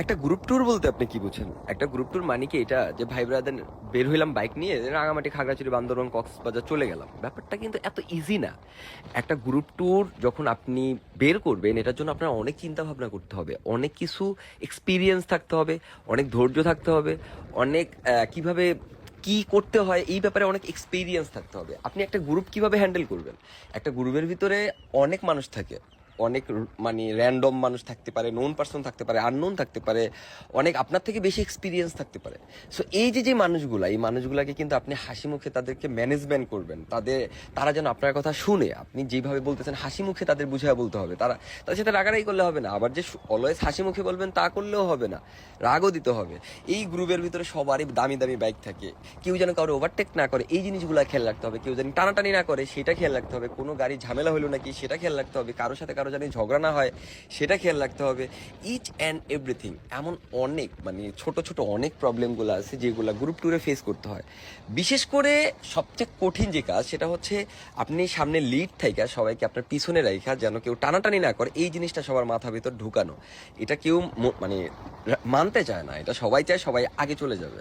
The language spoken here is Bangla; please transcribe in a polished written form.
একটা গ্রুপ ট্যুর বলতে আপনি কি বুঝেন? একটা গ্রুপ ট্যুর মানে কি এটা যে ভাই ব্রাদার বের হইলাম বাইক নিয়ে রাঙামাটি, খাগড়াছড়ি, বান্দরবান, কক্সবাজার চলে গেলাম। ব্যাপারটা কিন্তু এত ইজি না। একটা গ্রুপ ট্যুর যখন আপনি বের করবেন এটার জন্য আপনার অনেক চিন্তা ভাবনা করতে হবে, অনেক কিছু এক্সপিরিয়েন্স থাকতে হবে, অনেক ধৈর্য থাকতে হবে, অনেক কিভাবে কি করতে হয় এই ব্যাপারে অনেক এক্সপিরিয়েন্স থাকতে হবে। আপনি একটা গ্রুপ কিভাবে হ্যান্ডেল করবেন? একটা গ্রুপের ভিতরে অনেক মানুষ থাকে, অনেক মানে র্যান্ডম মানুষ থাকতে পারে, নোন পার্সন থাকতে পারে, আননোন থাকতে পারে, অনেক আপনার থেকে বেশি এক্সপিরিয়েন্স থাকতে পারে। সো এই যে মানুষগুলা, এই মানুষগুলাকে কিন্তু আপনি হাসি মুখে তাদেরকে ম্যানেজমেন্ট করবেন। তারা যেন আপনার কথা শুনে, আপনি যেভাবে বলতেছেন হাসি মুখে তাদের বুঝায় বলতে হবে। তাদের সাথে রাগারাগি করলে হবে না, আবার যে অলওয়েজ হাসি মুখে বলবেন তা করলেও হবে না, রাগও দিতে হবে। এই গ্রুপের ভিতরে সবারই দামি দামি বাইক থাকে, কেউ যেন কারো ওভারটেক না করে এই জিনিসগুলো খেয়াল রাখতে হবে, কেউ যেন টানাটানি না করে সেটা খেয়াল রাখতে হবে, কোনো গাড়ি ঝামেলা হলো নাকি সেটা খেয়াল রাখতে হবে, কারোর সাথে কারো যেন ঝগড়া না হয় সেটা খেয়াল রাখতে হবে। ইচ অ্যান্ড এভরিথিং, এমন অনেক মানে ছোট ছোট অনেক প্রবলেমগুলো আছে যেগুলো গ্রুপ ট্যুরে ফেস করতে হয়। বিশেষ করে সবচেয়ে কঠিন যে কাজ সেটা হচ্ছে আপনি সামনে লিড থাইকা সবাইকে আপনার পিছনে রাখা যেন কেউ টানাটানি না করে, এই জিনিসটা সবার মাথা ভিতর ঢুকানো। এটা কেউ মানে মানতে চায় না, এটা সবাই চায় সবাই আগে চলে যাবে।